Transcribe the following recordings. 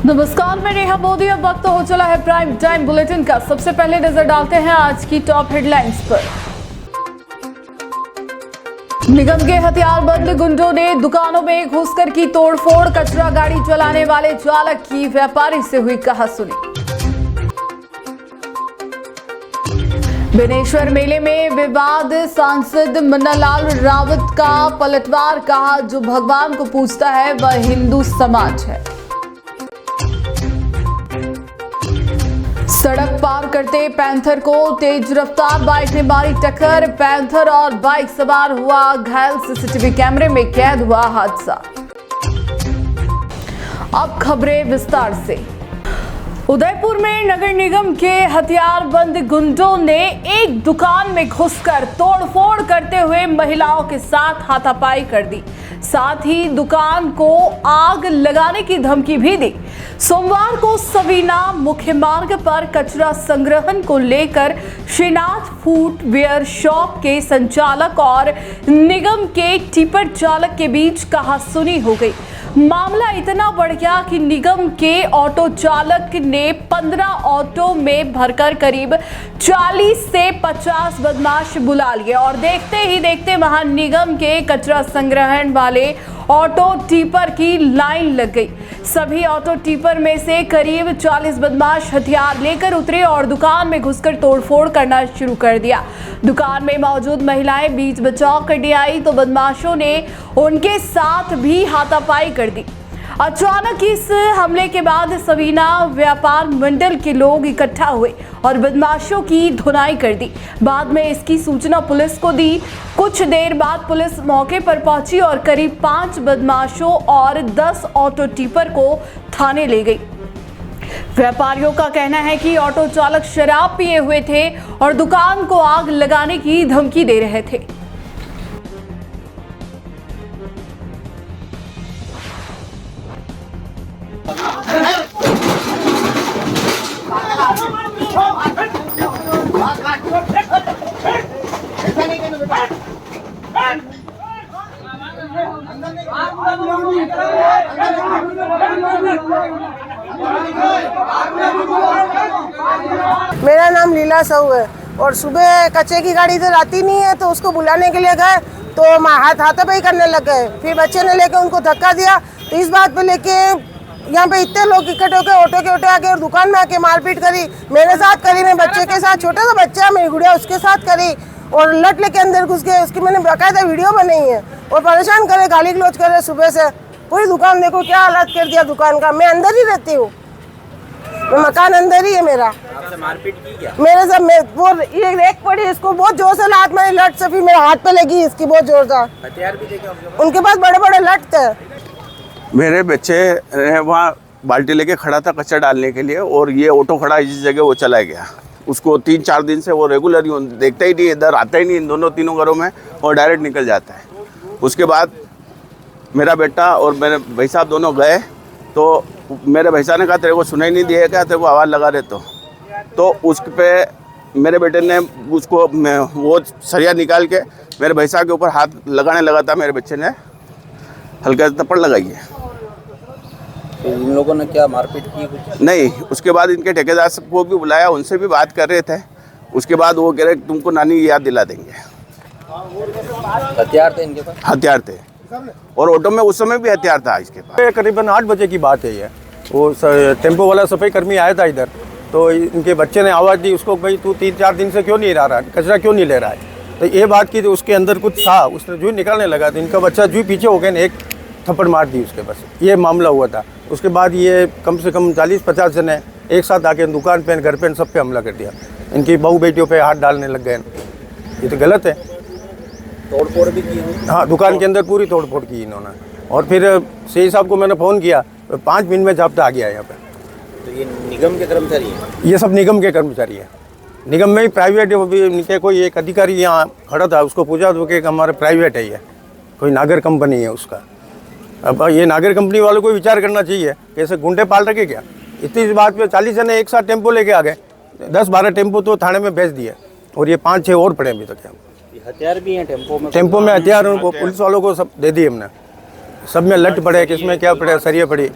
नमस्कार, मैं नेहा मोदी। अब वक्त हो चला है प्राइम टाइम बुलेटिन का। सबसे पहले नजर डालते हैं आज की टॉप हेडलाइंस पर। निगम के हथियारबंद गुंडों ने दुकानों में घुसकर की तोड़फोड़, कचरा गाड़ी चलाने वाले चालक की व्यापारी से हुई कहासुनी। बेनेश्वर मेले में विवाद, सांसद मुन्नालाल रावत का पलटवार, कहा जो भगवान को पूजता है वह हिंदू समाज है। सड़क पार करते पैंथर को तेज रफ्तार बाइक ने मारी टक्कर, पैंथर और बाइक सवार हुआ घायल, सीसीटीवी कैमरे में कैद हुआ हादसा। अब खबरें विस्तार से। उदयपुर में नगर निगम के हथियारबंद गुंडों ने एक दुकान में घुसकर तोड़फोड़ करते हुए महिलाओं के साथ हाथापाई कर दी, साथ ही दुकान को आग लगाने की धमकी भी दी। सोमवार को सवीना मुख्य मार्ग पर कचरा संग्रहण को लेकर श्रीनाथ फुटवेयर शॉप के संचालक और निगम के टिपर चालक के बीच कहासुनी हो गई। मामला इतना बढ़ गया कि निगम के ऑटो चालक ने 15 ऑटो में भरकर करीब 40 से 50 बदमाश बुला लिए और देखते ही देखते वहां निगम के कचरा संग्रहण वाले ऑटो टिपर की लाइन लग गई। सभी ऑटो टिपर में से करीब 40 बदमाश हथियार लेकर उतरे और दुकान में घुसकर तोड़फोड़ करना शुरू कर दिया। दुकान में मौजूद महिलाएं बीच बचाव करने आई तो बदमाशों ने उनके साथ भी हाथापाई कर दी। अचानक इस हमले के बाद सवीना व्यापार मंडल के लोग इकट्ठा हुए और बदमाशों की धुनाई कर दी। बाद में इसकी सूचना पुलिस को दी। कुछ देर बाद पुलिस मौके पर पहुंची और करीब 5 बदमाशों और 10 ऑटो टिपर को थाने ले गई। व्यापारियों का कहना है कि ऑटो चालक शराब पिए हुए थे और दुकान को आग लगाने की धमकी दे रहे थे। मेरा नाम लीला साहू है और सुबह कच्चे की गाड़ी इधर आती नहीं है तो उसको बुलाने के लिए गए तो हाथापाई करने लग गए। फिर बच्चे ने लेके उनको धक्का दिया तो इस बात पे लेके यहाँ पे इतने लोग इकट्ठे होकर ऑटो के आके और दुकान में आके मारपीट करी। मेरे साथ करी, मैं बच्चे के साथ, छोटा सा बच्चा मेरी गुड़िया उसके साथ करी और लट लेके अंदर घुस गए। उसकी मैंने बाकायदा वीडियो बनाई है और परेशान करे, गाली गलौज करे सुबह से। पूरी दुकान देखो क्या हालत कर दिया दुकान का। मैं अंदर ही रहती हूँ, मकान अंदर ही है मेरा। आपसे मारपीट की क्या? मेरे से वो ये रेक पड़ी, इसको बहुत जोर से लात मारी, लट से फिर मेरे हाथ पे लगी इसकी बहुत जोर से। हथियार भी देखे उनके पास बड़े बड़े लट थे। मेरे बच्चे वहाँ बाल्टी लेके खड़ा था कचरा डालने के लिए और ये ऑटो खड़ा इस जगह वो चला गया। उसको 3-4 दिन से वो रेगुलर ही देखता ही नहीं, इधर आता ही नहीं इन दोनों तीनों घरों में और डायरेक्ट निकल जाता है। उसके बाद मेरा बेटा और मेरे भाई साहब दोनों गए तो मेरे भाई साहब ने कहा तेरे को सुनाई नहीं दिया क्या, तेरे को आवाज़ लगा रहे तो उस पे मेरे बेटे ने उसको वो सरिया निकाल के मेरे भाई साहब के ऊपर हाथ लगाने लगा था। मेरे बच्चे ने हल्का थप्पड़ लगाई है। तो इन लोगों ने क्या मारपीट की कुछ? नहीं, उसके बाद इनके ठेकेदार को भी बुलाया, उनसे भी बात कर रहे थे। उसके बाद वो कह रहे तुमको नानी याद दिला देंगे। हथियार थे इनके पास? हथियार थे और ऑटो में उस समय भी हथियार था इसके पास। करीबन 8 बजे की बात है ये। वो टेम्पो वाला सफाई कर्मी आया था इधर तो इनके बच्चे ने आवाज़ दी उसको, भाई तू 3-4 दिन से क्यों नहीं रहा रहा, कचरा क्यों नहीं ले रहा है। तो ये बात की तो उसके अंदर कुछ था, उसने जूई निकालने लगा तो इनका बच्चा जूई पीछे हो गया, एक थप्पड़ मार दी उसके। बस ये मामला हुआ था। उसके बाद ये कम से कम 40-50 जने एक साथ आके दुकान पे, घर पे, सब पे हमला कर दिया। इनकी बहू बेटियों पे हाथ डालने लग गए। ये तो गलत है। तोड़फोड़ भी की? हाँ, दुकान के अंदर पूरी तोड़फोड़ की इन्होंने। और फिर सीआई साहब को मैंने फ़ोन किया, 5 मिनट में जाब्ता आ गया यहाँ पे। तो ये निगम के कर्मचारी हैं? ये सब निगम के कर्मचारी हैं। निगम में ही प्राइवेट है, कोई एक अधिकारी यहाँ खड़ा था, उसको पूछा तो कि हमारे प्राइवेट है, ये कोई नागर कंपनी है उसका। अब ये नागर कंपनी वालों को विचार करना चाहिए कि ऐसे गुंडे पाल रखे क्या। इतनी बात पे 40 जने एक साथ टेम्पो लेके आ गए, 10-12 टेम्पो तो थाने में भेज दिए और ये 5-6 और पड़े अभी तक। हथियार भी हैं टेम्पो में? टेम्पो में हथियार उनको पुलिस वालों को सब दे दिए हमने। सब में लट पड़े, किसमें क्या पड़े, सरिये पड़ी।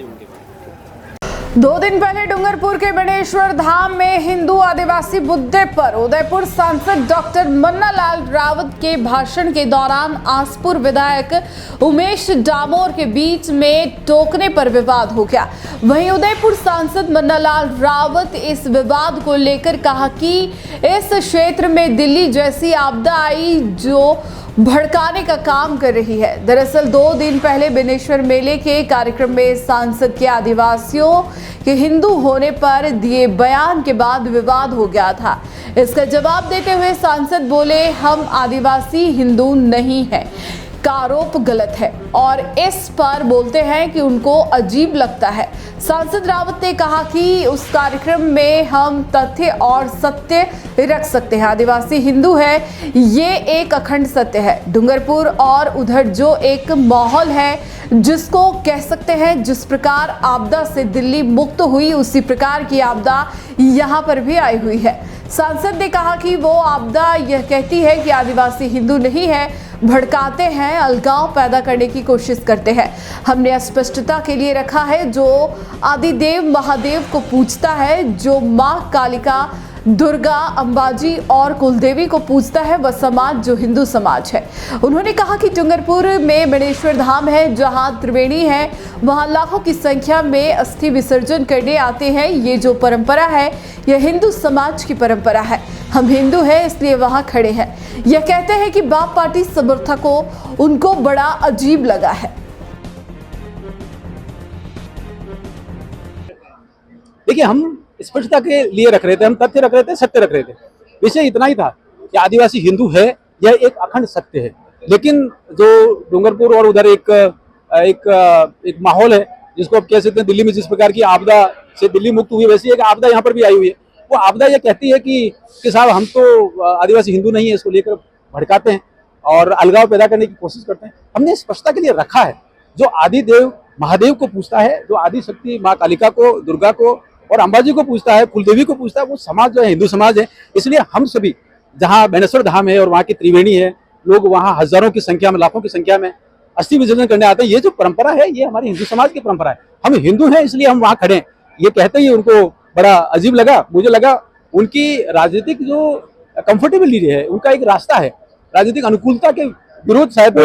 2 दिन पहले डूंगरपुर के बेणेश्वर धाम में हिंदू आदिवासी मुद्दे पर उदयपुर सांसद डॉक्टर मन्नालाल रावत के भाषण के दौरान आसपुर विधायक उमेश डामोर के बीच में टोकने पर विवाद हो गया। वहीं उदयपुर सांसद मन्नालाल रावत इस विवाद को लेकर कहा कि इस क्षेत्र में दिल्ली जैसी आपदा आई जो भड़काने का काम कर रही है। दरअसल 2 दिन पहले बेणेश्वर मेले के कार्यक्रम में सांसद के आदिवासियों के हिंदू होने पर दिए बयान के बाद विवाद हो गया था। इसका जवाब देते हुए सांसद बोले, हम आदिवासी हिंदू नहीं हैं का आरोप गलत है और इस पर बोलते हैं कि उनको अजीब लगता है। सांसद रावत ने कहा कि उस कार्यक्रम में हम तथ्य और सत्य रख सकते हैं। आदिवासी हिंदू है, ये एक अखंड सत्य है। डूंगरपुर और उधर जो एक माहौल है जिसको कह सकते हैं, जिस प्रकार आपदा से दिल्ली मुक्त हुई उसी प्रकार की आपदा यहाँ पर भी आई हुई है। सांसद ने कहा कि वो आपदा यह कहती है कि आदिवासी हिंदू नहीं है, भड़काते हैं, अलगाव पैदा करने की कोशिश करते हैं। हमने स्पष्टता के लिए रखा है, जो आदिदेव महादेव को पूजता है, जो माँ कालिका, दुर्गा, अंबाजी और कुलदेवी को पूजता है, वह समाज जो हिंदू समाज है। उन्होंने कहा कि डूंगरपुर में बेणेश्वर धाम है, जहां त्रिवेणी है, वहां लाखों की संख्या में अस्थि विसर्जन करने आते हैं। ये जो परंपरा है, यह हिंदू समाज की परंपरा है। हम हिंदू हैं इसलिए वहां खड़े हैं। यह कहते हैं कि बाप पार्टी समर्थकों उनको बड़ा अजीब लगा है। देखिए, हम स्पष्टता के लिए रख रहे थे, हम तथ्य रख रहे थे, सत्य रख रहे थे। विषय इतना ही था कि आदिवासी हिंदू है, यह एक अखंड सत्य है। लेकिन जो डूंगरपुर और उधर एक माहौल है, जिसको आप कह सकते हैं दिल्ली में जिस प्रकार की आपदा से दिल्ली मुक्त हुई, वैसी एक आपदा यहाँ पर भी आई हुई है। वो आपदा यह कहती है कि साहब हम तो आदिवासी हिंदू नहीं है, इसको लेकर भड़काते हैं और अलगाव पैदा करने की कोशिश करते हैं। हमने स्पष्टता के लिए रखा है, जो आदिदेव महादेव को पूजता है, जो आदि शक्ति माँ कालिका को, दुर्गा को और अंबाजी को पूजता है, कुलदेवी को पूजता है, वो समाज जो है हिंदू समाज है। इसलिए हम सभी, जहाँ बेणेश्वर धाम है और वहाँ की त्रिवेणी है, लोग वहाँ हजारों की संख्या में, लाखों की संख्या में अस्थि विसर्जन करने आते हैं। ये जो परंपरा है, ये हमारी हिंदू समाज की परंपरा है। हम हिंदू हैं इसलिए हम वहाँ खड़े हैं। ये कहते ही उनको बड़ा अजीब लगा। मुझे लगा उनकी राजनीतिक जो कंफर्टेबिलिटी है, उनका एक रास्ता है, राजनीतिक अनुकूलता के विरोध शायद।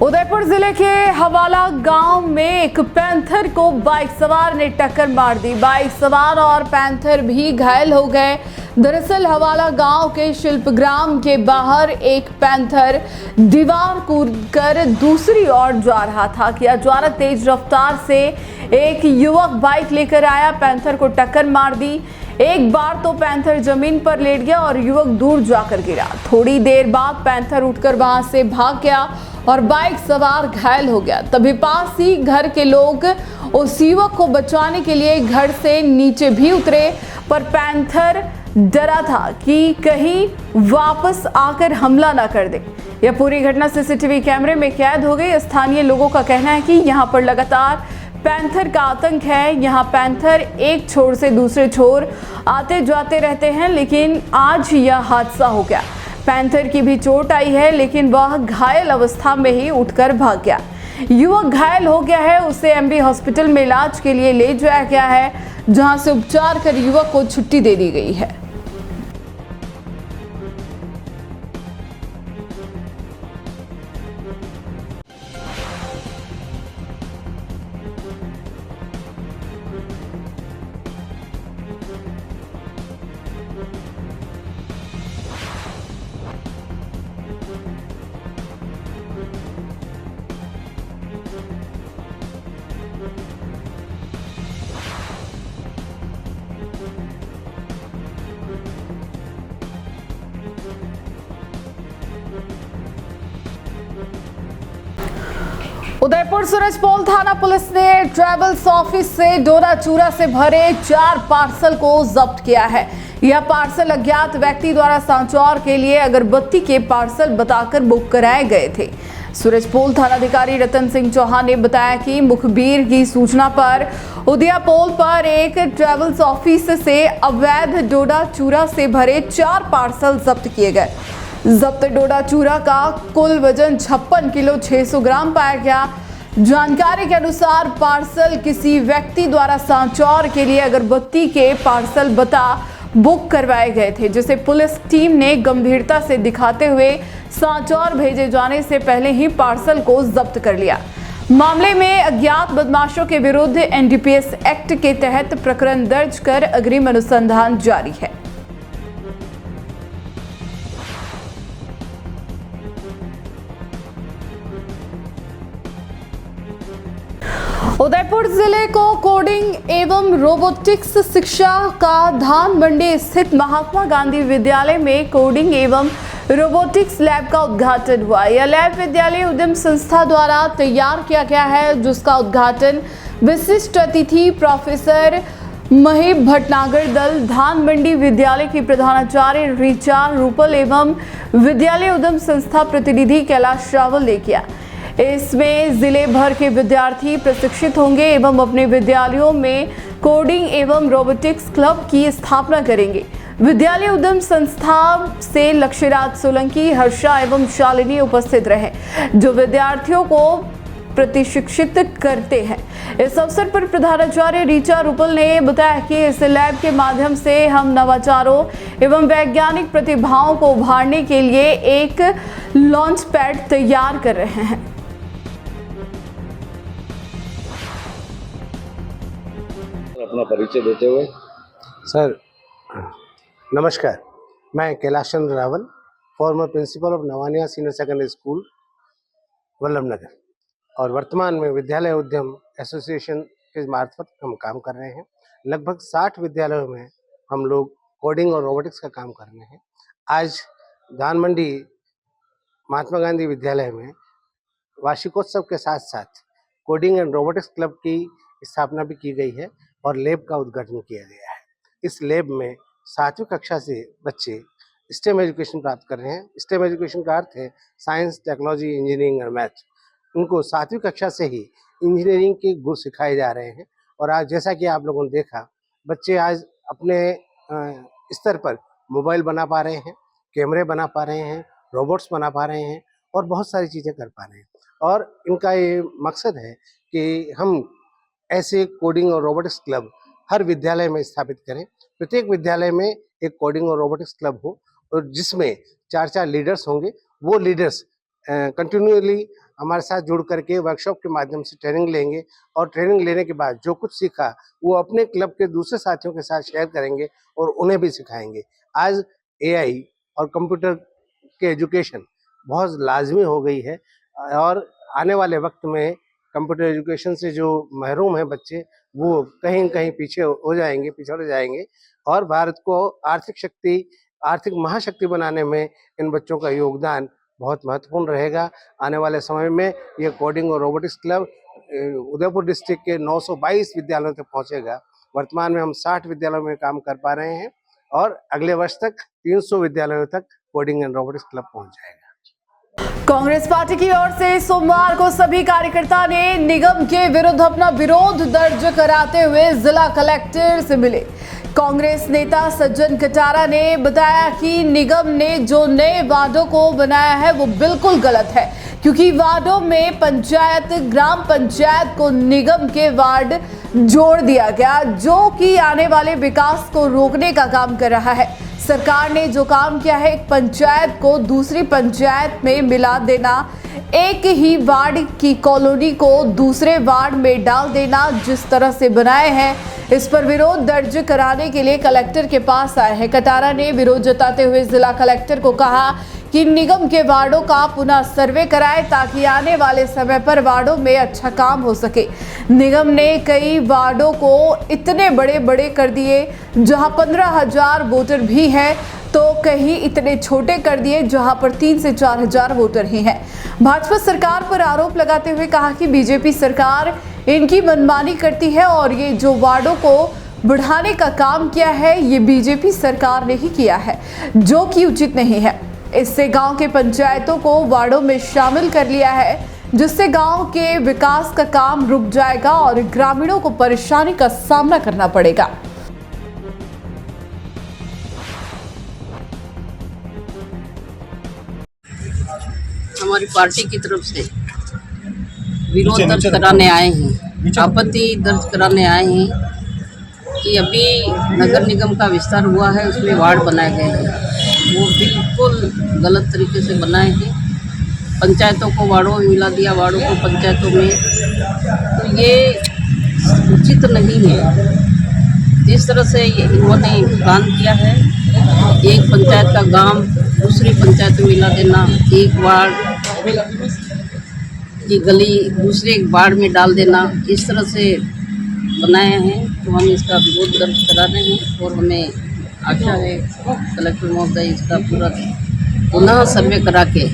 उदयपुर जिले के हवाला गांव में एक पैंथर को बाइक सवार ने टक्कर मार दी। बाइक सवार और पैंथर भी घायल हो गए। दरअसल हवाला गांव के शिल्पग्राम के बाहर एक पैंथर दीवार कूदकर दूसरी ओर जा रहा था कि अचानक तेज रफ्तार से एक युवक बाइक लेकर आया, पैंथर को टक्कर मार दी। एक बार तो पैंथर जमीन पर लेट गया और युवक दूर जाकर गिरा। थोड़ी देर बाद पैंथर उठकर वहां से भाग गया और बाइक सवार घायल हो गया। तभी पास ही घर के लोग उस युवक को बचाने के लिए घर से नीचे भी उतरे, पर पैंथर डरा था कि कहीं वापस आकर हमला ना कर दे। यह पूरी घटना सीसीटीवी कैमरे में कैद हो गई। स्थानीय लोगों का कहना है कि यहाँ पर लगातार पैंथर का आतंक है। यहाँ पैंथर एक छोर से दूसरे छोर आते जाते रहते हैं, लेकिन आज यह हादसा हो गया। पैंथर की भी चोट आई है, लेकिन वह घायल अवस्था में ही उठकर भाग गया। युवक घायल हो गया है, उसे एमबी हॉस्पिटल में इलाज के लिए ले जाया गया है, जहां से उपचार कर युवक को छुट्टी दे दी गई है। उदयपुर सूरजपोल थाना पुलिस ने ट्रैवल्स ऑफिस से डोरा चूरा से भरे 4 पार्सल को जब्त किया है। यह पार्सल अज्ञात व्यक्ति द्वारा सांचौर के लिए अगरबत्ती के पार्सल बताकर बुक कराए गए थे। सूरजपोल थानाधिकारी रतन सिंह चौहान ने बताया कि मुखबिर की सूचना पर उदयपोल पर एक ट्रैवल्स ऑफिस से अवैध डोरा चूरा से भरे 4 पार्सल जब्त किए गए। जब्त डोडा चूरा का कुल वजन 56 किलो 600 ग्राम पाया गया। जानकारी के अनुसार पार्सल किसी व्यक्ति द्वारा सांचौर के लिए अगरबत्ती के पार्सल बता बुक करवाए गए थे, जिसे पुलिस टीम ने गंभीरता से दिखाते हुए सांचौर भेजे जाने से पहले ही पार्सल को जब्त कर लिया। मामले में अज्ञात बदमाशों के विरुद्ध एनडीपीएस एक्ट के तहत प्रकरण दर्ज कर अग्रिम अनुसंधान जारी है। उदयपुर जिले को कोडिंग एवं रोबोटिक्स शिक्षा का धान मंडी स्थित महात्मा गांधी विद्यालय में कोडिंग एवं रोबोटिक्स लैब का उद्घाटन हुआ। यह लैब विद्यालय उद्यम संस्था द्वारा तैयार किया गया है, जिसका उद्घाटन विशिष्ट अतिथि प्रोफेसर महेश भटनागर दल, धान मंडी विद्यालय की प्रधानाचार्य ऋचा रूपल एवं विद्यालय उद्यम संस्था प्रतिनिधि कैलाश रावल ने किया। इसमें जिले भर के विद्यार्थी प्रशिक्षित होंगे एवं अपने विद्यालयों में कोडिंग एवं रोबोटिक्स क्लब की स्थापना करेंगे। विद्यालय उद्यम संस्था से लक्ष्यराज सोलंकी, हर्षा एवं शालिनी उपस्थित रहे, जो विद्यार्थियों को प्रशिक्षित करते हैं। इस अवसर पर प्रधानाचार्य ऋचा रूपल ने बताया कि इस लैब के माध्यम से हम नवाचारों एवं वैज्ञानिक प्रतिभाओं को उभारने के लिए एक लॉन्च पैड तैयार कर रहे हैं। अपना परिचय देते हुए। सर नमस्कार, मैं Kailash Chandra Rawal, former principal of Navaniya senior secondary school Vallabhnagar, और वर्तमान में विद्यालय उद्यम एसोसिएशन के मार्फत हम काम कर रहे हैं। लगभग 60 विद्यालयों में हम लोग कोडिंग और रोबोटिक्स का काम कर रहे हैं। आज धान मंडी महात्मा गांधी विद्यालय में वार्षिकोत्सव के साथ साथ कोडिंग एंड रोबोटिक्स क्लब की स्थापना भी की गई है और लैब का उद्घाटन किया गया है। इस लैब में 7वीं कक्षा से बच्चे स्टेम एजुकेशन प्राप्त कर रहे हैं। स्टेम एजुकेशन का अर्थ है साइंस, टेक्नोलॉजी, इंजीनियरिंग और मैथ। उनको 7वीं कक्षा से ही इंजीनियरिंग के गुर सिखाए जा रहे हैं। और आज जैसा कि आप लोगों ने देखा, बच्चे आज अपने स्तर पर मोबाइल बना पा रहे हैं, कैमरे बना पा रहे हैं, रोबोट्स बना पा रहे हैं और बहुत सारी चीज़ें कर पा रहे हैं। और इनका ये मकसद है कि हम ऐसे कोडिंग और रोबोटिक्स क्लब हर विद्यालय में स्थापित करें। प्रत्येक विद्यालय में एक कोडिंग और रोबोटिक्स क्लब हो और जिसमें 4-4 लीडर्स होंगे। वो लीडर्स कंटिन्यूअली हमारे साथ जुड़ करके वर्कशॉप के माध्यम से ट्रेनिंग लेंगे और ट्रेनिंग लेने के बाद जो कुछ सीखा वो अपने क्लब के दूसरे साथियों के साथ शेयर करेंगे और उन्हें भी सिखाएंगे। आज एआई और कंप्यूटर के एजुकेशन बहुत लाजमी हो गई है और आने वाले वक्त में कंप्यूटर एजुकेशन से जो महरूम हैं बच्चे, वो कहीं न कहीं पीछे हो जाएंगे, पिछड़ जाएंगे। और भारत को आर्थिक महाशक्ति बनाने में इन बच्चों का योगदान बहुत महत्वपूर्ण रहेगा। आने वाले समय में ये कोडिंग और रोबोटिक्स क्लब उदयपुर डिस्ट्रिक्ट के 922 विद्यालयों तक पहुंचेगा। वर्तमान में हम 60 विद्यालयों में काम कर पा रहे हैं और अगले वर्ष तक 300 विद्यालयों तक कोडिंग एंड रोबोटिक्स क्लब पहुंच जाएगा। कांग्रेस पार्टी की ओर से सोमवार को सभी कार्यकर्ता ने निगम के विरुद्ध अपना विरोध दर्ज कराते हुए जिला कलेक्टर से मिले। कांग्रेस नेता सज्जन कटारा ने बताया कि निगम ने जो नए वार्डों को बनाया है वो बिल्कुल गलत है, क्योंकि वार्डों में ग्राम पंचायत को निगम के वार्ड जोड़ दिया गया, जो कि आने वाले विकास को रोकने का काम कर रहा है। सरकार ने जो काम किया है, एक पंचायत को दूसरी पंचायत में मिला देना, एक ही वार्ड की कॉलोनी को दूसरे वार्ड में डाल देना, जिस तरह से बनाए हैं, इस पर विरोध दर्ज कराने के लिए कलेक्टर के पास आए हैं। कटारा ने विरोध जताते हुए जिला कलेक्टर को कहा कि निगम के वार्डों का पुनः सर्वे कराए ताकि आने वाले समय पर वार्डों में अच्छा काम हो सके। निगम ने कई वार्डों को इतने बड़े कर दिए जहां 15,000 वोटर भी हैं, तो कहीं इतने छोटे कर दिए जहां पर 3 से 4,000 वोटर ही हैं। भाजपा सरकार पर आरोप लगाते हुए कहा कि बीजेपी सरकार इनकी मनमानी करती है और ये जो वार्डों को बढ़ाने का काम किया है, ये बीजेपी सरकार ने ही किया है, जो कि उचित नहीं है। इससे गांव के पंचायतों को वार्डों में शामिल कर लिया है, जिससे गांव के विकास का काम रुक जाएगा और ग्रामीणों को परेशानी का सामना करना पड़ेगा। हमारी पार्टी की तरफ से विरोध दर्ज कराने आए हैं, आपत्ति दर्ज कराने आए हैं कि अभी नगर निगम का विस्तार हुआ है, उसमें वार्ड बनाए गए हैं, वो बिल्कुल गलत तरीके से बनाए हैं। पंचायतों को वार्डों में मिला दिया, वार्डों को पंचायतों में, तो ये उचित नहीं है। जिस तरह से इन्होंने प्लान किया है, एक पंचायत का गांव दूसरी पंचायत में मिला देना, एक वार्ड की गली दूसरे वार्ड में डाल देना, इस तरह से बनाए हैं। तो हम इसका विरोध दर्ज करा रहे हैं और हमें आशा है कलेक्टर महोदय इसका पूरा पुनः सर्वे करा के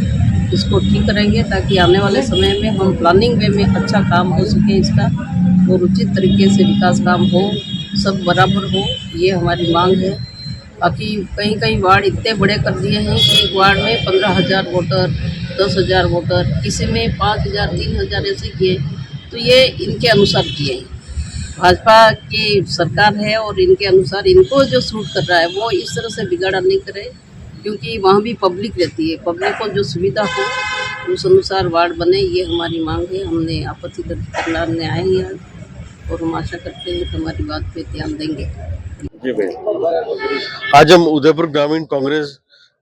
इसको ठीक करेंगे, ताकि आने वाले समय में हम प्लानिंग वे में अच्छा काम हो सके इसका, और उचित तरीके से विकास काम हो, सब बराबर हो, ये हमारी मांग है। बाकी कई कई वार्ड इतने बड़े कर दिए हैं कि एक वार्ड में 15,000 वोटर, 10,000 वोटर, किसी में 5,000, 3,000 ऐसे किए, तो ये इनके अनुसार किए। भाजपा की सरकार है और इनके अनुसार इनको जो सूट कर रहा है वो इस तरह से बिगाड़ा नहीं करे, क्योंकि वहाँ भी पब्लिक रहती है, पब्लिक को जो सुविधा हो उस अनुसार वार्ड बने, ये हमारी मांग है। हमने आपत्ति दर्ज करने आए हैं आज और हम आशा करते हैं कि हमारी बात पे ध्यान देंगे। आज हम उदयपुर ग्रामीण कांग्रेस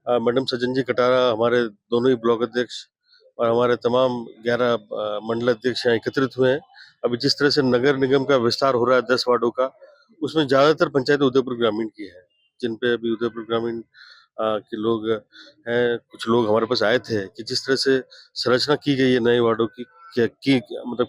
मैडम सज्जन जी कटारा, हमारे दोनों ही ब्लॉक अध्यक्ष और हमारे तमाम 11 मंडल अध्यक्ष यहाँ एकत्रित हुए हैं। अभी जिस तरह से नगर निगम का विस्तार हो रहा है 10 वार्डों का, उसमें ज़्यादातर पंचायतें उदयपुर ग्रामीण की है, जिन पे अभी उदयपुर ग्रामीण के लोग हैं। कुछ लोग हमारे पास आए थे कि जिस तरह से संरचना की गई है नए वार्डों की मतलब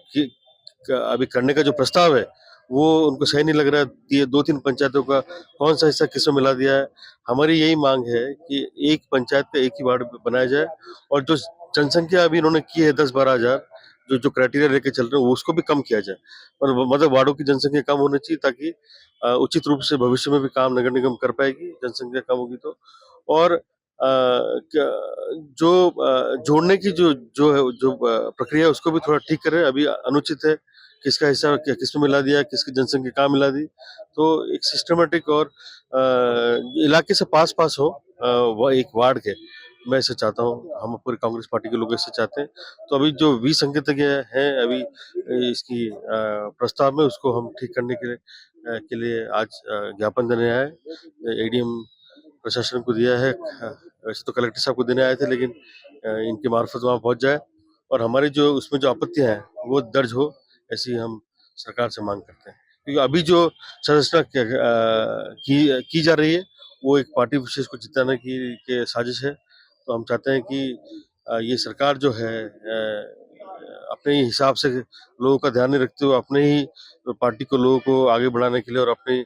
अभी करने का जो प्रस्ताव है वो उनको सही नहीं लग रहा है। ये 2-3 पंचायतों का कौन सा हिस्सा किसमें मिला दिया है। हमारी यही मांग है कि एक पंचायत का एक ही वार्ड बनाया जाए, और जो जनसंख्या अभी इन्होंने की है 10-12 हजार, जो क्राइटेरिया लेके चल रहे हैं उसको भी कम किया जाए, मतलब वार्डों की जनसंख्या कम होनी चाहिए, ताकि उचित रूप से भविष्य में भी काम नगर निगम कर पाएगी, जनसंख्या कम होगी तो। और जो जोड़ने की जो प्रक्रिया उसको भी थोड़ा ठीक करें। अभी अनुचित है, किसका हिस्सा किसमें मिला दिया, किसकी जनसंख्या कहाँ मिला दी, तो एक सिस्टमेटिक और इलाके से पास हो एक वार्ड के, मैं ऐसे चाहता हूँ। हम पूरी कांग्रेस पार्टी के लोग ऐसे चाहते हैं। तो अभी जो विसंगति है अभी इसकी प्रस्ताव में, उसको हम ठीक करने के लिए आज ज्ञापन देने आए। एडीएम प्रशासन को दिया है, वैसे तो कलेक्टर साहब को देने आए थे, लेकिन इनकी मार्फत वहाँ पहुँच जाए और हमारी जो उसमें जो आपत्तियां हैं वो दर्ज हो, ऐसी हम सरकार से मांग करते हैं। क्योंकि अभी जो संरचना की जा रही है वो एक पार्टी विशेष को जिताने की साजिश है। तो हम चाहते हैं कि ये सरकार जो है अपने ही हिसाब से लोगों का ध्यान नहीं रखते हुए अपने ही पार्टी को, लोगों को आगे बढ़ाने के लिए और अपने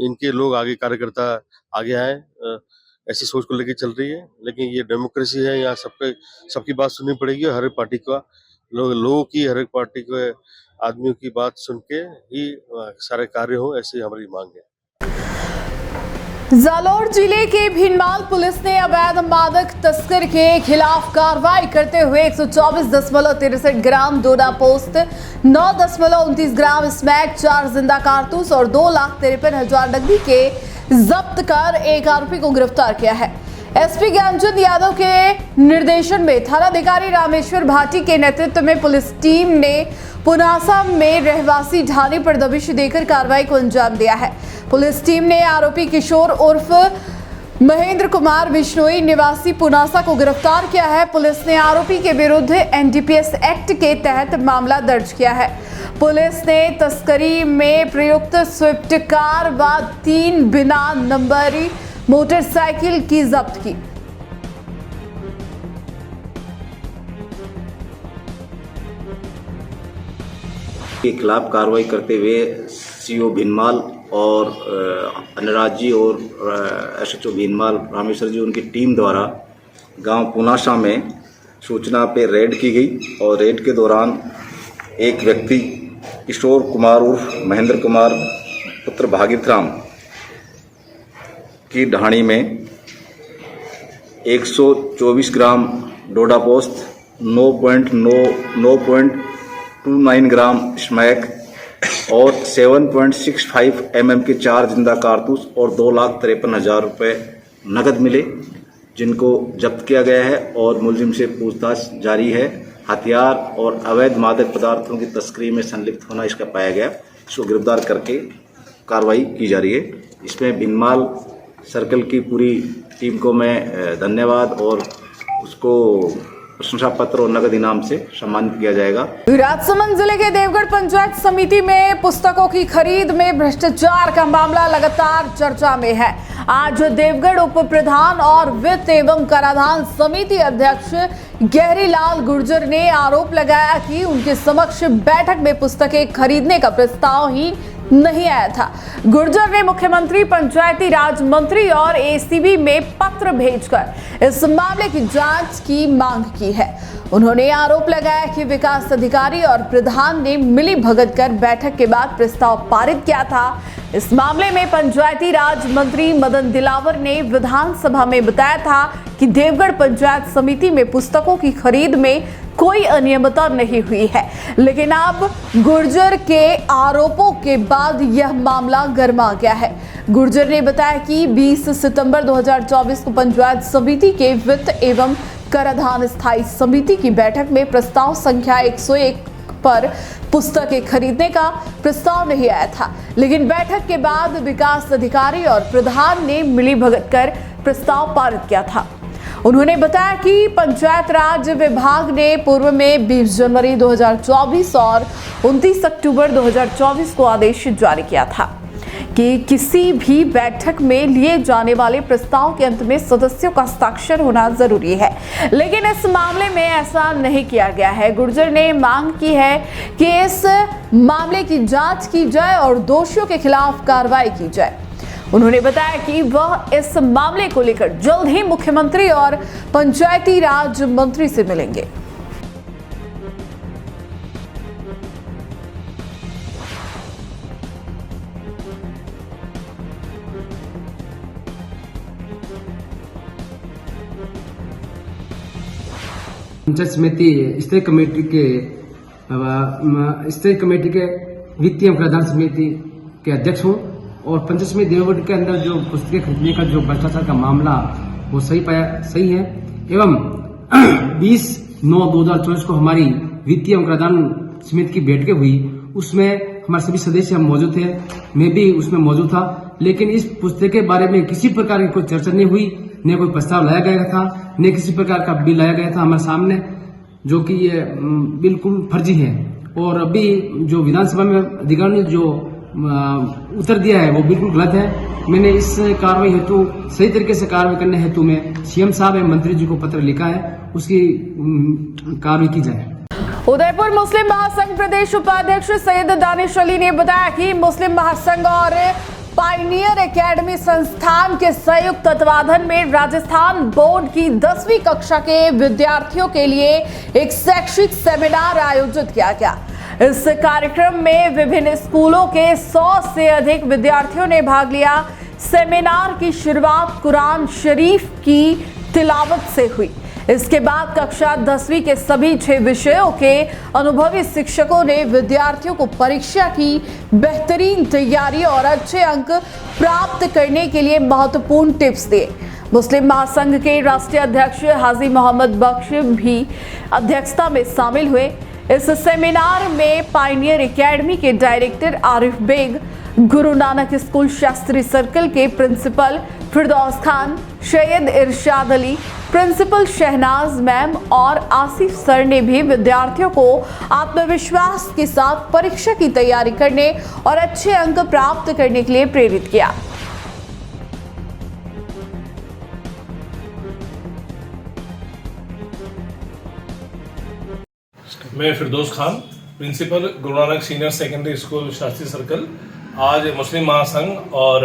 इनके लोग आगे कार्यकर्ता आगे आए, ऐसी सोच को लेकर चल रही है। लेकिन ये डेमोक्रेसी है, यहाँ सबकी बात सुननी पड़ेगी। हर एक पार्टी का लोगों की, हर एक पार्टी के आदमियों की बात सुन के ही सारे कार्य हो, ऐसी हमारी मांग है। जालौर जिले के भीनमाल पुलिस ने अवैध मादक तस्कर के खिलाफ कार्रवाई करते हुए 124.63 ग्राम डोडा पोस्ट, 9.29 ग्राम स्मैक, 4 जिंदा कारतूस और 2,53,000 नकदी के जब्त कर एक आरोपी को गिरफ्तार किया है। एसपी ज्ञानचंद यादव के निर्देशन में थानाधिकारी रामेश्वर भाटी के नेतृत्व में पुलिस टीम ने पुनासा में रहवासी ढानी पर दबिश देकर कार्रवाई को अंजाम दिया है। पुलिस टीम ने आरोपी किशोर उर्फ महेंद्र कुमार बिश्नोई निवासी पुनासा को गिरफ्तार किया है। पुलिस ने आरोपी के विरुद्ध एनडीपीएस एक्ट के तहत मामला दर्ज किया है। पुलिस ने तस्करी में प्रयुक्त स्विफ्ट कार व 3 बिना नंबरी मोटरसाइकिल की जब्त की। के खिलाफ कार्रवाई करते हुए सीओ भीनमाल और अनुराज जी और एसएचओ भीनमाल रामेश्वर जी, उनकी टीम द्वारा गांव पुनासा में सूचना पे रेड की गई और रेड के दौरान एक व्यक्ति किशोर कुमार उर्फ महेंद्र कुमार पुत्र भागीरथ राम की ढाणी में 124 ग्राम डोडा पोस्त, 9.29 ग्राम स्मैक और 7.65 mm के 4 जिंदा कारतूस और 2,53,000 रुपये नकद मिले, जिनको जब्त किया गया है और मुलजिम से पूछताछ जारी है। हथियार और अवैध मादक पदार्थों की तस्करी में संलिप्त होना इसका पाया गया। इसको गिरफ्तार करके कार्रवाई की जा रही है। इसमें भिनमाल सर्कल की पूरी टीम को मैं धन्यवाद और उसको प्रशंसा पत्र और नगद इनाम से सम्मानित किया जाएगा। राजसमंद जिले के देवगढ़ पंचायत समिति में पुस्तकों की खरीद में भ्रष्टाचार का मामला लगातार चर्चा में है। आज देवगढ़ उप प्रधान और वित्त एवं कराधान समिति अध्यक्ष गहरीलाल गुर्जर ने आरोप लगाया कि उनके समक्ष बैठक में पुस्तकें खरीदने का प्रस्ताव ही नहीं आया था। गुर्जर ने मुख्यमंत्री, पंचायती राज मंत्री और एसीबी में पत्र भेजकर इस मामले की जांच की मांग की है। उन्होंने आरोप लगाया कि विकास अधिकारी और प्रधान ने मिली भगत कर बैठक के बाद प्रस्ताव पारित किया था। इस मामले में पंचायती राज मंत्री मदन दिलावर ने विधानसभा में बताया था कि देवगढ़ पंचायत समिति में पुस्तकों की खरीद में कोई अनियमितता नहीं हुई है, लेकिन अब गुर्जर के आरोपों के बाद यह मामला गर्मा गया है। गुर्जर ने बताया कि 20 सितंबर 2024 को पंचायत समिति के वित्त एवं कराधान स्थायी समिति की बैठक में प्रस्ताव संख्या 101 पर पुस्तकें खरीदने का प्रस्ताव नहीं आया था, लेकिन बैठक के बाद विकास अधिकारी और प्रधान ने मिलीभगत कर प्रस्ताव पारित किया था। उन्होंने बताया कि पंचायत राज विभाग ने पूर्व में 20 जनवरी 2024 और 29 अक्टूबर 2024 को आदेश जारी किया था कि किसी भी बैठक में लिए जाने वाले प्रस्ताव के अंत में सदस्यों का हस्ताक्षर होना जरूरी है, लेकिन इस मामले में ऐसा नहीं किया गया है। गुर्जर ने मांग की है कि इस मामले की जांच की जाए और दोषियों के खिलाफ कार्रवाई की जाए। उन्होंने बताया कि वह इस मामले को लेकर जल्द ही मुख्यमंत्री और पंचायती राज मंत्री से मिलेंगे। पंचायत समिति स्थायी कमेटी के वित्तीय कराधान समिति के अध्यक्ष हूँ और पंचायत समिति देवगढ़ के अंदर जो पुस्तकें खरीदने का जो भ्रष्टाचार का मामला वो सही है एवं 20/9/2024 को हमारी वित्तीय कराधान समिति की बैठकें हुई, उसमें हमारे सभी सदस्य हम मौजूद थे, मैं भी उसमें मौजूद था, लेकिन इस पुस्तक के बारे में किसी प्रकार की कोई चर्चा नहीं हुई, न कोई प्रस्ताव लाया गया था, न किसी प्रकार का बिल लाया गया था हमारे सामने, जो कि ये बिल्कुल फर्जी है। और अभी जो विधानसभा में अधिकारी ने जो उत्तर दिया है वो बिल्कुल गलत है। मैंने इस कार्रवाई हेतु सही तरीके से कार्रवाई करने हेतु में सीएम साहब एवं मंत्री जी को पत्र लिखा है, उसकी कार्रवाई की जाए। उदयपुर मुस्लिम महासंघ प्रदेश उपाध्यक्ष सैयद दानिश अली ने बताया कि मुस्लिम महासंघ और पायनियर एकेडमी संस्थान के संयुक्त तत्वाधान में राजस्थान बोर्ड की 10वीं कक्षा के विद्यार्थियों के लिए एक शैक्षिक सेमिनार आयोजित किया गया। इस कार्यक्रम में विभिन्न स्कूलों के 100 से अधिक विद्यार्थियों ने भाग लिया। सेमिनार की शुरुआत कुरान शरीफ की तिलावत से हुई। इसके बाद कक्षा 10वीं के सभी 6 विषयों के अनुभवी शिक्षकों ने विद्यार्थियों को परीक्षा की बेहतरीन तैयारी और अच्छे अंक प्राप्त करने के लिए महत्वपूर्ण टिप्स दिए। मुस्लिम महासंघ के राष्ट्रीय अध्यक्ष हाजी मोहम्मद बख्श भी अध्यक्षता में शामिल हुए। इस सेमिनार में पायनियर एकेडमी के director Arif bag, Guru Nanak school Shastri circle के प्रिंसिपल फिरदौस खान, सैयद इरशाद अली, प्रिंसिपल शहनाज मैम और आसिफ सर ने भी विद्यार्थियों को आत्मविश्वास के साथ परीक्षा की तैयारी करने और अच्छे अंक प्राप्त करने के लिए प्रेरित किया। मैं फिरदौस Khan, principal Guru Nanak senior secondary school Shastri circle. आज मुस्लिम महासंघ और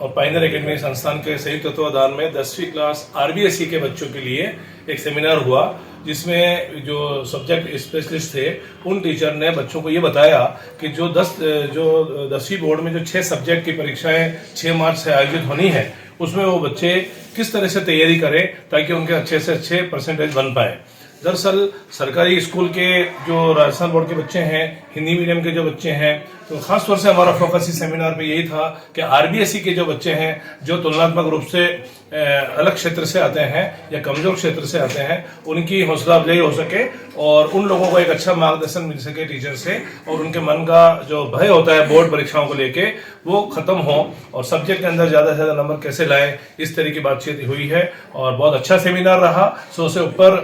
पायनियर एकेडमी संस्थान के संयुक्त तत्वाधान में 10वीं क्लास RBSE के बच्चों के लिए एक सेमिनार हुआ, जिसमें जो सब्जेक्ट स्पेशलिस्ट थे उन टीचर ने बच्चों को ये बताया कि जो 10वीं बोर्ड में जो 6 सब्जेक्ट की परीक्षाएं 6 मार्च से आयोजित होनी है, उसमें वो बच्चे किस तरह से तैयारी करें ताकि उनके अच्छे से अच्छे परसेंटेज बन पाए। दरअसल सरकारी स्कूल के जो राजस्थान बोर्ड के बच्चे हैं, हिंदी मीडियम के जो बच्चे हैं, तो खास तौर से हमारा फोकस इस सेमिनार पे यही था कि आरबीएसई के जो बच्चे हैं जो तुलनात्मक रूप से अलग क्षेत्र से आते हैं या कमजोर क्षेत्र से आते हैं, उनकी हौसला अफजाई हो सके और उन लोगों को एक अच्छा मार्गदर्शन मिल सके टीचर से, और उनके मन का जो भय होता है बोर्ड परीक्षाओं को लेके वो खत्म हो और सब्जेक्ट के अंदर ज्यादा से ज्यादा नंबर कैसे लाए, इस तरह की बातचीत हुई है और बहुत अच्छा सेमिनार रहा। 100 से ऊपर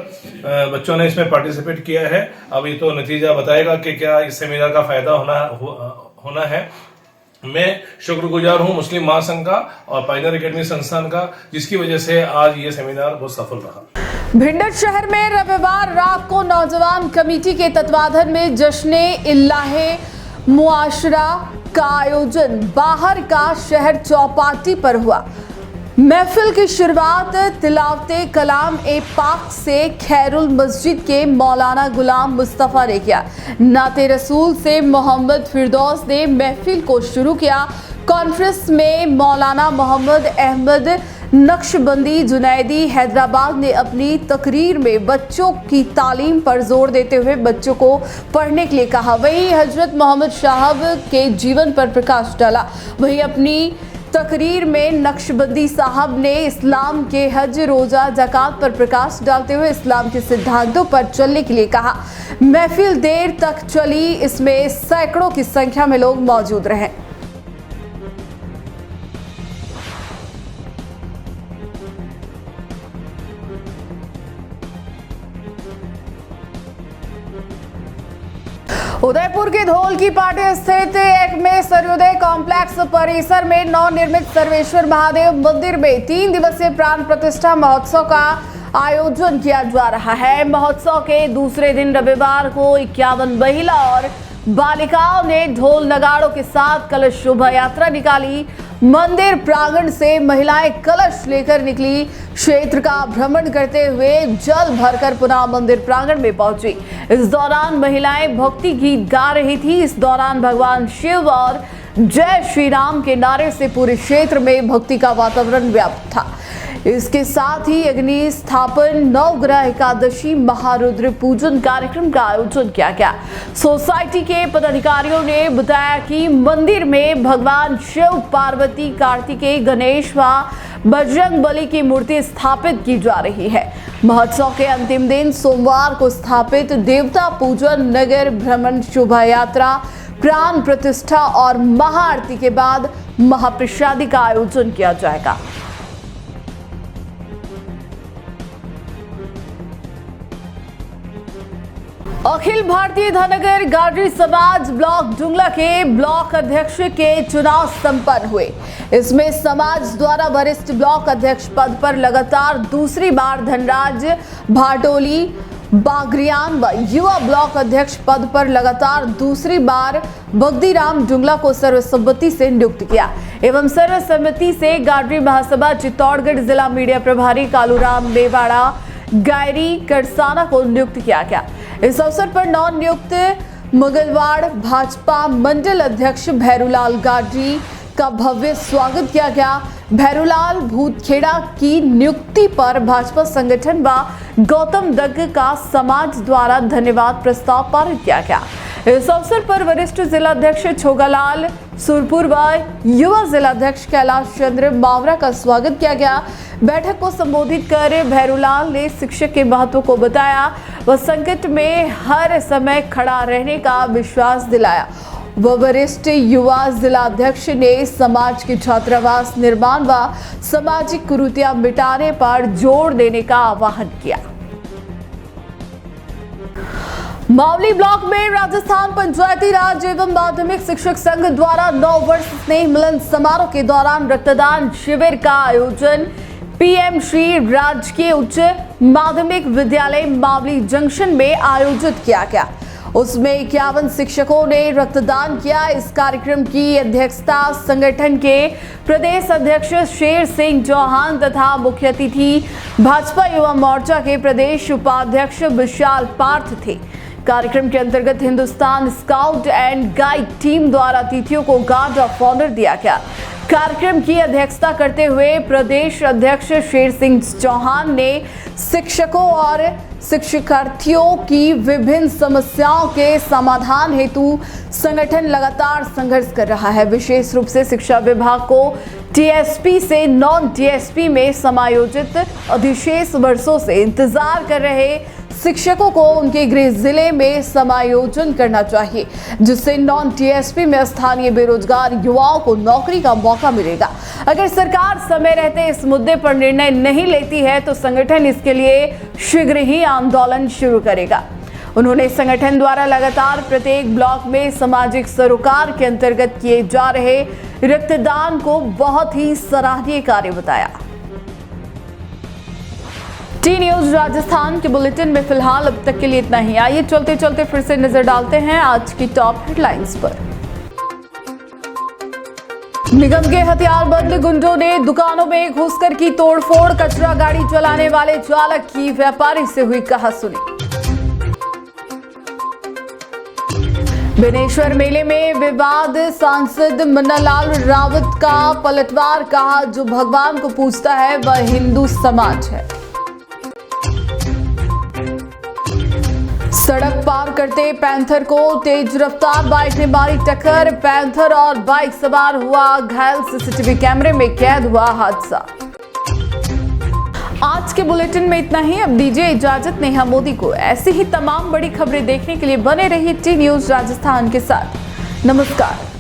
बच्चों ने इसमें पार्टिसिपेट किया है। अब ये तो नतीजा बताएगा कि क्या इस सेमिनार का फायदा होना है। मैं शुक्रगुजार हूं मुस्लिम महासंघ का और पायनियर एकेडमी संस्थान का, जिसकी वजह से आज ये सेमिनार बहुत सफल रहा। भिंडर शहर में रविवार रात को नौजवान कमेटी के तत्वाधान में जश्न-ए-इल्लाहे मुआशरा का आयोजन बाहर का शहर चौपाटी पर हुआ। महफिल की शुरुआत तिलावते कलाम ए पाक से खैरुल मस्जिद के मौलाना गुलाम मुस्तफ़ा ने किया। नाते रसूल से मोहम्मद फिरदौस ने महफिल को शुरू किया। कॉन्फ्रेंस में मौलाना मोहम्मद अहमद नक्शबंदी जुनैदी हैदराबाद ने अपनी तकरीर में बच्चों की तालीम पर जोर देते हुए बच्चों को पढ़ने के लिए कहा। वहीं हजरत मोहम्मद साहब के जीवन पर प्रकाश डाला। वहीं अपनी तकरीर में नक्शबंदी साहब ने इस्लाम के हज, रोजा, ज़कात पर प्रकाश डालते हुए इस्लाम के सिद्धांतों पर चलने के लिए कहा। महफिल देर तक चली, इसमें सैकड़ों की संख्या में लोग मौजूद रहे। उदयपुर के धौल की पाटी स्थित एकमे सूर्योदय कॉम्प्लेक्स परिसर में नवनिर्मित सर्वेश्वर महादेव मंदिर में 3 दिवसीय प्राण प्रतिष्ठा महोत्सव का आयोजन किया जा रहा है। महोत्सव के दूसरे दिन रविवार को 51 महिला और बालिकाओं ने ढोल नगाड़ों के साथ कलश शोभा यात्रा निकाली। मंदिर प्रांगण से महिलाएं कलश लेकर निकली। क्षेत्र का भ्रमण करते हुए जल भरकर पुनः मंदिर प्रांगण में पहुंची। इस दौरान महिलाएं भक्ति गीत गा रही थी। इस दौरान भगवान शिव और जय श्री राम के नारे से पूरे क्षेत्र में भक्ति का वातावरण व्याप्त था। इसके साथ ही अग्नि स्थापन, नवग्रह एकादशी, महारुद्र पूजन कार्यक्रम का आयोजन किया गया। सोसाइटी के पदाधिकारियों ने बताया कि मंदिर में भगवान शिव, पार्वती, कार्तिकेय, गणेश व बजरंगबली की मूर्ति स्थापित की जा रही है। महोत्सव के अंतिम दिन सोमवार को स्थापित देवता पूजन, नगर भ्रमण, शोभा यात्रा, प्राण प्रतिष्ठा और महाआरती के बाद महाप्रसादी का आयोजन किया जाएगा। अखिल भारतीय धनगर गाडरी समाज ब्लॉक डुंगला के ब्लॉक अध्यक्ष के चुनाव संपन्न हुए। इसमें समाज द्वारा वरिष्ठ ब्लॉक अध्यक्ष पद पर लगातार दूसरी बार धनराज भाटोली बागरियान व युवा ब्लॉक अध्यक्ष पद पर लगातार दूसरी बार बगदीराम डुंगला को सर्वसम्मति से नियुक्त किया एवं सर्वसम्मति से गाडरी महासभा चित्तौड़गढ़ जिला मीडिया प्रभारी कालूराम मेवाड़ा गायरी करसाना को नियुक्त किया गया। इस अवसर पर नव नियुक्त मंगलवाड़ भाजपा मंडल अध्यक्ष भैरूलाल गाडरी का भव्य स्वागत किया गया। भैरूलाल भूतखेड़ा की नियुक्ति पर भाजपा संगठन व गौतम दग्ग का समाज द्वारा धन्यवाद प्रस्ताव पारित किया गया। इस अवसर पर वरिष्ठ जिलाध्यक्ष छोगालाल सुरपुर व युवा जिलाध्यक्ष कैलाश चंद्र मावरा का स्वागत किया गया। बैठक को संबोधित कर भैरूलाल ने शिक्षक के महत्व को बताया व संकट में हर समय खड़ा रहने का विश्वास दिलाया। वरिष्ठ युवा जिलाध्यक्ष ने समाज के छात्रावास निर्माण व सामाजिक कुरीतियां मिटाने पर जोर देने का आह्वान किया। मावली ब्लॉक में राजस्थान पंचायती राज एवं माध्यमिक शिक्षक संघ द्वारा 9 वर्ष स्नेह मिलन समारोह के दौरान रक्तदान शिविर का आयोजन पीएम श्री राजकीय उच्च माध्यमिक विद्यालय मावली जंक्शन में आयोजित किया गया। उसमें 51 शिक्षकों ने रक्तदान किया। इस कार्यक्रम की अध्यक्षता संगठन के प्रदेश अध्यक्ष शेर सिंह चौहान तथा मुख्य अतिथि भाजपा युवा मोर्चा के प्रदेश उपाध्यक्ष विशाल पार्थ थे। कार्यक्रम के अंतर्गत Hindustan scout and guide team द्वारा अतिथियों को गार्ड ऑफ ऑनर दिया गया। कार्यक्रम की अध्यक्षता करते हुए प्रदेश अध्यक्ष शेर सिंह चौहान ने शिक्षकों और शिक्षार्थियों की विभिन्न समस्याओं के समाधान हेतु संगठन लगातार संघर्ष कर रहा है। विशेष रूप से शिक्षा विभाग को टीएसपी से नॉन टीएसपी में समायोजित अधिशेष वर्षों से इंतजार कर रहे शिक्षकों को उनके गृह जिले में समायोजन करना चाहिए, जिससे नॉन टीएसपी में स्थानीय बेरोजगार युवाओं को नौकरी का मौका मिलेगा। अगर सरकार समय रहते इस मुद्दे पर निर्णय नहीं लेती है तो संगठन इसके लिए शीघ्र ही आंदोलन शुरू करेगा। उन्होंने संगठन द्वारा लगातार प्रत्येक ब्लॉक में सामाजिक सरोकार के अंतर्गत किए जा रहे रक्तदान को बहुत ही सराहनीय कार्य बताया। टी न्यूज राजस्थान के बुलेटिन में फिलहाल अब तक के लिए इतना ही। आइए चलते चलते फिर से नजर डालते हैं आज की टॉप हेडलाइंस पर। निगम के हथियारबंद गुंडों ने दुकानों में घुसकर की तोड़फोड़, कचरा गाड़ी चलाने वाले चालक की व्यापारी से हुई कहासुनी। बेनेश्वर मेले में विवाद, सांसद मन्नालाल रावत का पलटवार, कहा जो भगवान को पूजता है वह हिंदू समाज है। सड़क पार करते पैंथर को तेज रफ्तार बाइक ने मारी टक्कर, पैंथर और बाइक सवार हुआ घायल, सीसीटीवी कैमरे में कैद हुआ हादसा। आज के बुलेटिन में इतना ही। अब दीजिए इजाजत नेहा मोदी को। ऐसी ही तमाम बड़ी खबरें देखने के लिए बने रहिए टी न्यूज राजस्थान के साथ। नमस्कार।